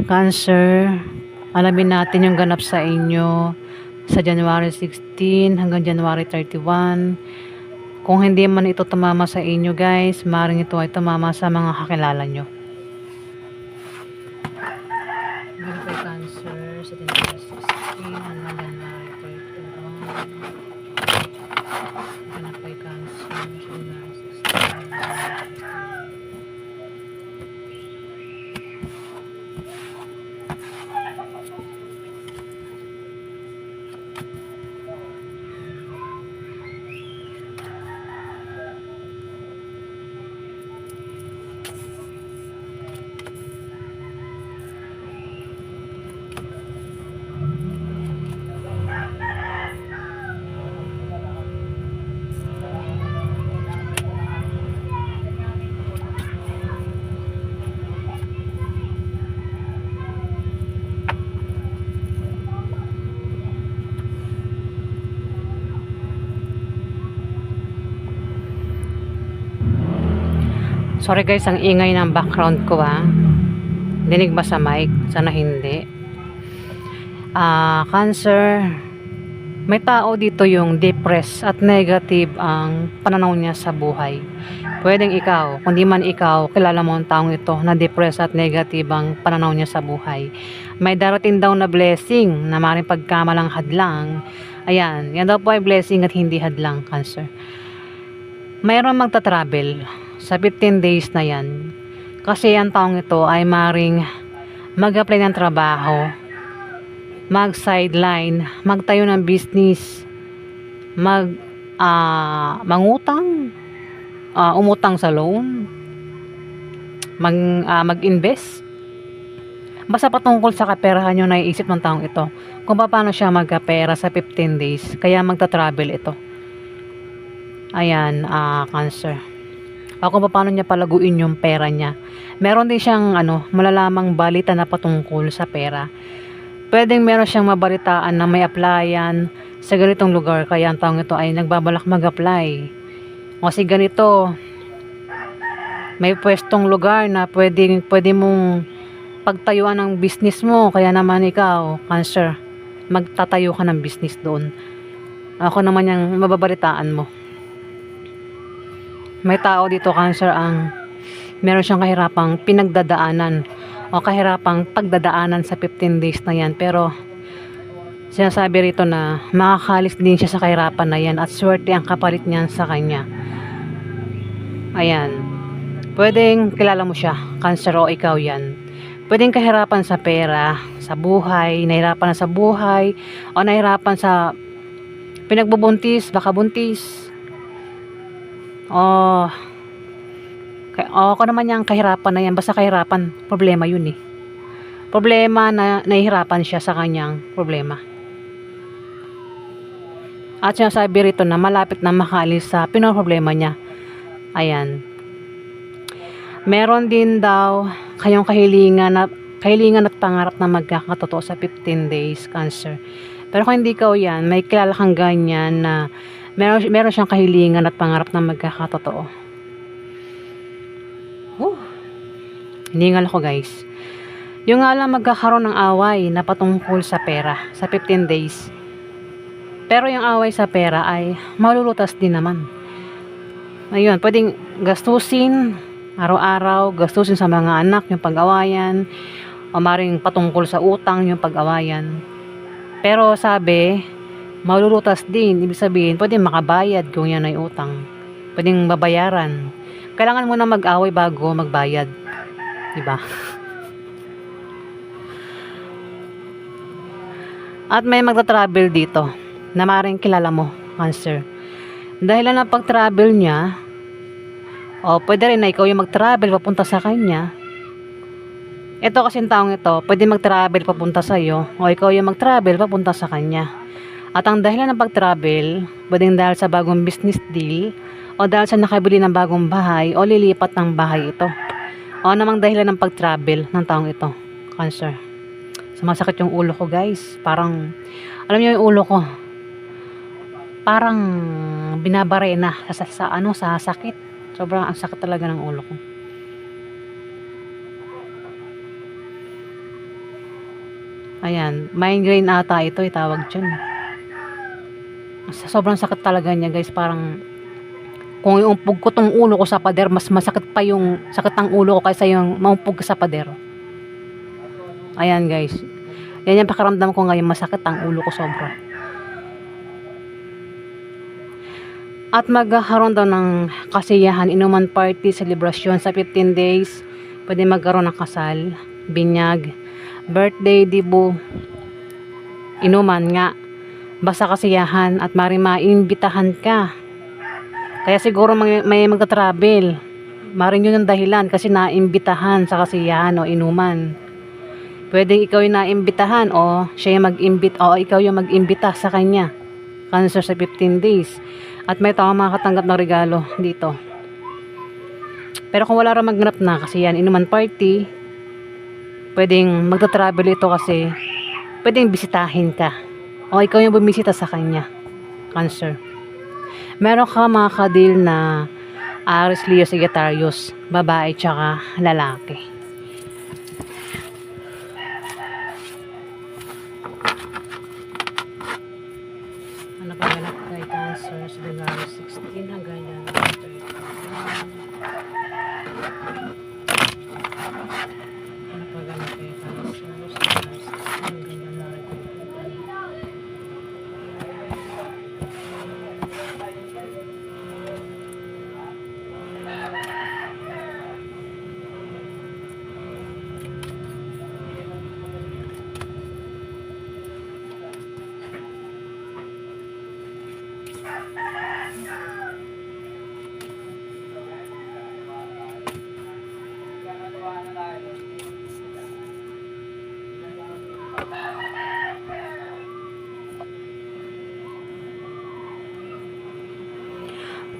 Cancer, alamin natin yung ganap sa inyo sa January 16 hanggang January 31. Kung hindi man ito tumama sa inyo guys, maaaring ito ay tumama sa mga kakilala nyo. Ganap ay Cancer sa January 16 hanggang January 31. Ganap ay Cancer sa January 16. Sorry guys, ang ingay ng background ko Dinig ba sa mic? Sana hindi. Cancer, may tao dito yung depressed at negative ang pananaw niya sa buhay. Pwedeng ikaw, kundi man ikaw, kilala mo ang taong ito na depressed at negative ang pananaw niya sa buhay. May darating daw na blessing na maaaring pagkamalang hadlang. Ayan, yan daw po ay blessing at hindi hadlang, Cancer. Mayroon magta-travel sa 15 days na yan. Kasi ang taong ito ay maaaring mag-apply ng trabaho, mag-sideline, magtayo ng business, mangutang, umutang sa loan, mag-invest. Basta patungkol sa kaperahan yung naiisip ng taong ito. Kung paano siya magkapera sa 15 days. Kaya magta-travel ito. Ayan, Cancer. O kung paano niya palaguin yung pera niya. Meron din siyang malalamang balita na patungkol sa pera. Pwedeng meron siyang mabalitaan na may applyan sa ganitong lugar. Kaya ang taong ito ay nagbabalak mag-apply. Kasi ganito, may pwestong lugar na pwede mong pagtayuan ng business mo. Kaya naman ikaw, Cancer, magtatayo ka ng business doon. Ako naman yung mababalitaan mo. May tao dito, Cancer, ang meron siyang kahirapang pinagdadaanan o kahirapang pagdadaanan sa 15 days na yan. Pero sinasabi rito na makakalis din siya sa kahirapan na yan at swerte ang kapalit niyan sa kanya. Ayan. Pwedeng kilala mo siya, Cancer, o ikaw yan. Pwedeng kahirapan sa pera, sa buhay, nahirapan na sa buhay, o nahirapan sa pinagbubuntis, baka buntis. Ako naman yung kahirapan na yan. Basta kahirapan, problema yun Problema na nahihirapan siya sa kanyang problema. At sinasabi rito na malapit na makaalis sa pinoproblema niya. Ayan. Meron din daw kayong kahilingan at pangarap na magkakatotoo sa 15 days, Cancer. Pero kung hindi ikaw yan, may kilala kang ganyan na meron siyang kahilingan at pangarap na magkakatotoo. Hiningal ako guys. Yung nga lang magkakaroon ng away na patungkol sa pera sa 15 days. Pero yung away sa pera ay malulutas din naman. Ayun, pwedeng gastusin araw-araw, gastusin sa mga anak yung pag-awayan, o maring patungkol sa utang yung pag-awayan. Pero sabi, malulutas din. Ibig sabihin, pwedeng makabayad kung yan ay utang. Pwedeng babayaran. Kailangan mo na mag-away bago magbayad. Diba? At may magta-travel dito na maaaring kilala mo, Cancer. Dahil na pag-travel niya, o pwede rin na ikaw yung mag-travel papunta sa kanya. Ito kasing taong ito, pwede mag-travel papunta sa iyo, o ikaw yung mag-travel papunta sa kanya. At ang dahilan ng pag-travel, pwedeng dahil sa bagong business deal, o dahil sa nakabili ng bagong bahay, o lilipat ng bahay ito. O namang dahilan ng pag-travel ng taong ito, Cancer. Sumasakit yung ulo ko guys. Parang, alam niyo yung ulo ko, parang binabare na sa sakit. Sobrang ang sakit talaga ng ulo ko. Ayan, migraine ata ito, itawag dyan. Sobrang sakit talaga niya guys, parang kung iumpog ko tong ulo ko sa pader, mas masakit pa yung sakit ng ulo ko kaysa yung maumpog ko sa pader. Ayan guys, yan yung pakiramdam ko ngayon, masakit ang ulo ko sobra. At magkakaroon daw ng kasiyahan, inuman party, celebration sa 15 days. Pwede magkaroon ng kasal, binyag, birthday, dibu, inuman nga. Basta kasiyahan at maimbitahan ka. Kaya siguro may magta-travel. Maring yun ang dahilan kasi naimbitahan sa kasiyahan o inuman. Pwedeng ikaw yung naimbitahan o siya yung mag-imbit o ikaw yung mag-imbita sa kanya. Cancer sa 15 days. At may tao makakatanggap ng regalo dito. Pero kung wala rin magnap na kasi yan, inuman party, pwedeng magta-travel ito kasi pwedeng bisitahin ka. O ikaw yung bumisita sa kanya. Cancer. Meron ka mga kadil na Aries, Leo, Sagittarius, babae tsaka lalaki. Ano pa ganap kay Cancer sa January 16 hanggang January 31? Ano pa ganap kay Cancer sa January 16 hanggang January 31?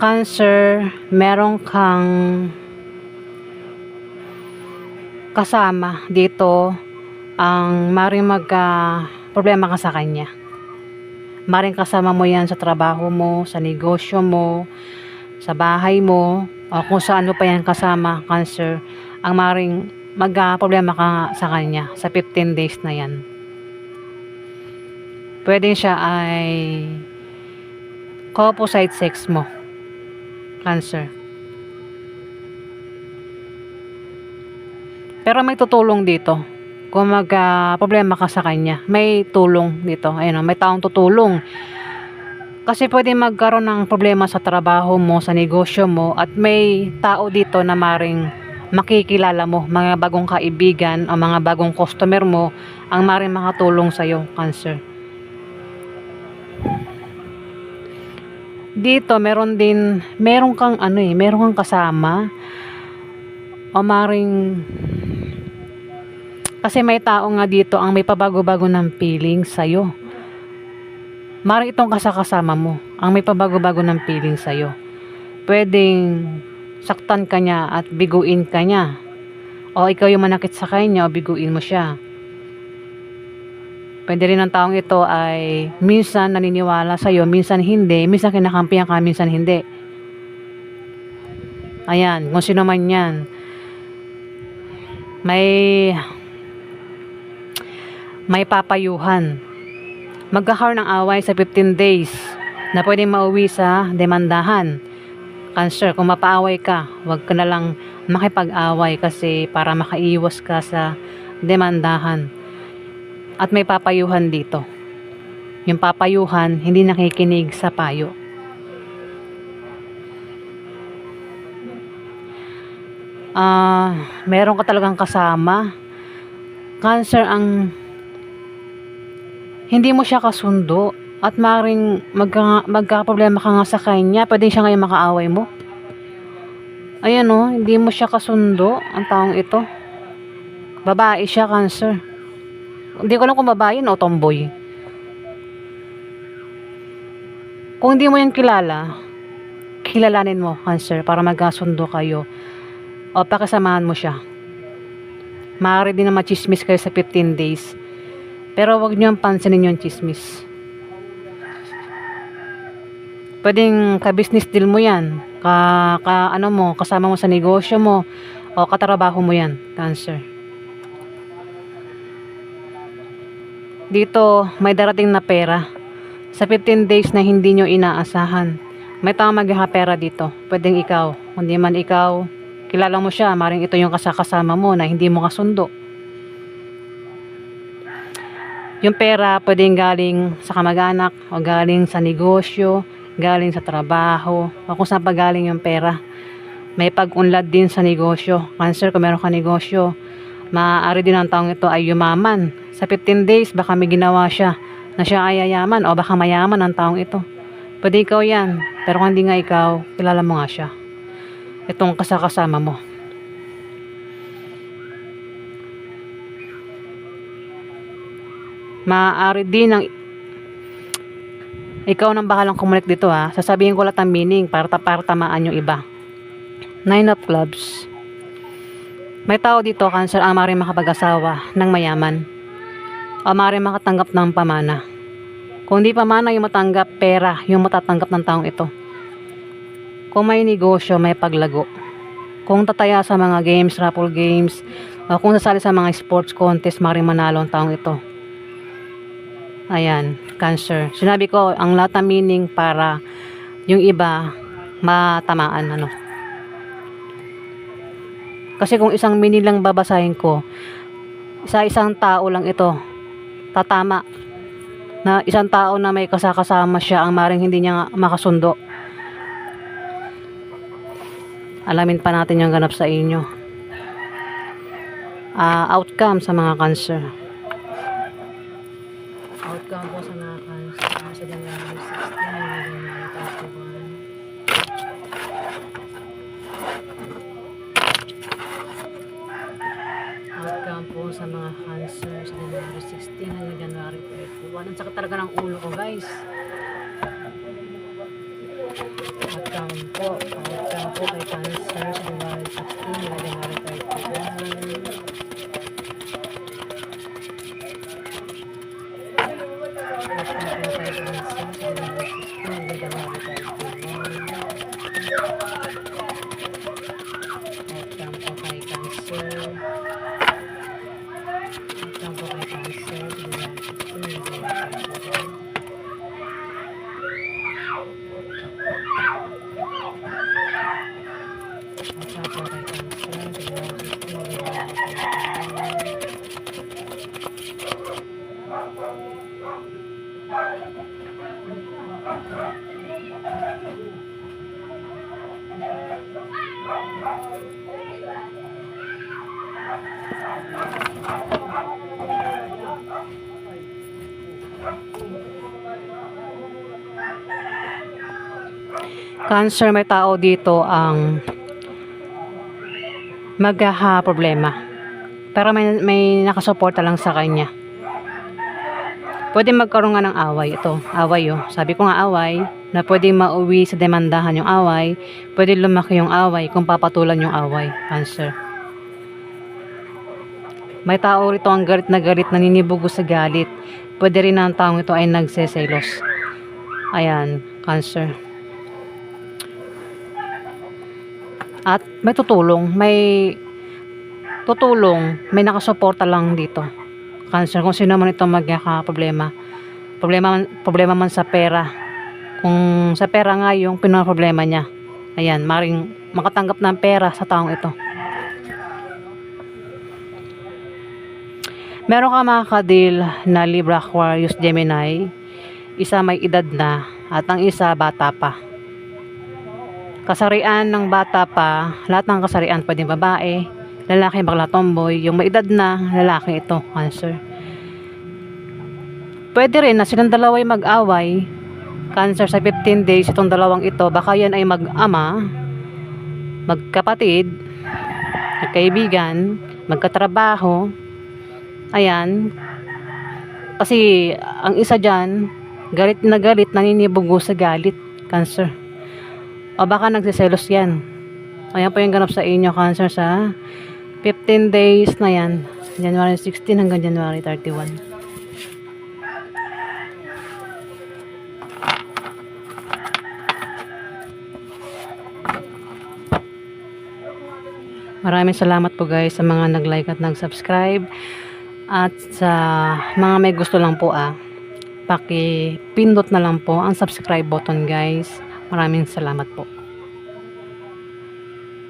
Cancer, meron kang kasama dito ang maring problema ka sa kanya. Maring kasama mo yan sa trabaho mo, sa negosyo mo, sa bahay mo, o kung saan mo pa yan kasama, Cancer, ang maring problema ka sa kanya sa 15 days na yan. Pwedeng siya ay opposite sex mo, Cancer. Pero may tutulong dito. Kung problema ka sa kanya, may tulong dito. Ayun, may taong tutulong. Kasi pwede magkaroon ng problema sa trabaho mo, sa negosyo mo, at may tao dito na maring makikilala mo, mga bagong kaibigan o mga bagong customer mo, ang maring makatulong sa'yo, Cancer. Dito meron kang meron kang kasama o maring kasi may tao nga dito ang may pabago-bago ng feeling sa'yo. Maring itong kasama mo ang may pabago-bago ng feeling sa'yo. Pwedeng saktan ka niya at biguin ka niya, o ikaw yung manakit sa kanya o biguin mo siya. Pwede rin ang taong ito ay minsan naniniwala sa'yo, minsan hindi, minsan kinakampihan ka, minsan hindi. Ayan, kung sino man yan. May papayuhan. Magkakaroon ng away sa 15 days na pwedeng mauwi sa demandahan. Cancer, kung mapaaway ka, huwag ka na lang makipag-away kasi para makaiwas ka sa demandahan. At may papayuhan dito. Yung papayuhan, hindi nakikinig sa payo. Meron ka talagang kasama. Cancer, ang hindi mo siya kasundo at maring magka-problema ka nga sa kanya, pwede siya ngayon makaaway mo. Ayan o, hindi mo siya kasundo ang taong ito. Babae siya, Cancer. Hindi ko alam kung babae o tomboy. Kung hindi mo yan kilala, kilalanin mo, Cancer, para magkasundo kayo o pakisamahan mo siya. Maaari din na machismis kayo sa 15 days, pero wag niyo pansinin yung chismis. Pwedeng ka-business deal mo yan, kasama mo sa negosyo mo o katrabaho mo yan, Cancer. dito may darating na pera. Sa 15 days na hindi nyo inaasahan, may tao maghahapera dito. Pwedeng ikaw. Kundi man ikaw, kilala mo siya, maring ito yung kasama mo na hindi mo kasundo. Yung pera pwedeng galing sa kamag-anak o galing sa negosyo, galing sa trabaho, o kung saan pa galing yung pera. May pag-unlad din sa negosyo. Cancer, kung meron ka negosyo, maaari din ang taong ito ay yumaman. Sa 15 days, baka may ginawa siya na siya ay yayaman o baka mayaman ang taong ito. Pwede ikaw yan. Pero kung hindi nga ikaw, kilala mo nga siya. Itong kasama mo. Maaari din ang ikaw nang bahalang kumunik dito ha. Sasabihin ko lang ang meaning para tamaan yung iba. 9 of Clubs. May tao dito, Cancer, ang maaaring makapag-asawa ng mayaman. O maaaring makatanggap ng pamana. Kung di pamana yung matanggap, pera yung matatanggap ng taong ito. Kung may negosyo, may paglago. Kung tataya sa mga games, raffle games, o kung sasali sa mga sports contest, maaaring manalo ang taong ito. Ayan, Cancer. Sinabi ko, ang lahat ng meaning para yung iba matamaan, ano. Kasi kung isang meaning lang babasahin ko, isang tao lang ito, tatama. Na isang tao na may kasama siya ang maring hindi niya makasundo. Alamin pa natin yung ganap sa inyo. Outcome sa mga Cancer. Outcome po sa mga Cancer sa January 16 hanggang January 31. Outcome po sa mga Cancer sa January 16 hanggang January 31. Ang sakit talaga ng ulo ko, guys. Outcome po kay Cancer sa January 16 hanggang January 31. Cancer, may tao dito ang maghaha-problema. Pero may nakasuporta lang sa kanya. Pwede magkaroon nga ng away. Ito, away oh. Sabi ko nga away, na pwede mauwi sa demandahan yung away. Pwede lumaki yung away kung papatulan yung away. Cancer. May tao rito ang galit na naninibugo sa galit. Pwede rin ang taong ito ay nagseselos. Ayan, Cancer. At may tutulong, may nakasuporta lang dito. Cancer, kung sino man ito magkaka-problema. Problema man sa pera. Kung sa pera nga yung pinaproblema niya. Ayan, maring makatanggap ng pera sa taong ito. Meron ka mga kadil na Libra, Aquarius, Gemini. Isa may edad na at ang isa bata pa. Kasarian ng bata pa, lahat ng kasarian pwedeng babae, lalaki, bakla, tomboy. Yung may edad na lalaki ito, Cancer. Pwede rin na silang dalawa ay mag-away, Cancer, sa 15 days itong dalawang ito. Baka yan ay mag-ama, magkapatid, magkaibigan, magkatrabaho. Ayan. Kasi ang isa dyan, galit, naninibugo sa galit, Cancer. O baka nagsiselos yan. Ayan po yung ganap sa inyo, Cancer, sa 15 days na yan. January 16 hanggang January 31. Maraming salamat po guys sa mga nag-like at nag-subscribe. At sa mga may gusto lang po paki-pindot na lang po ang subscribe button guys. Maraming salamat po.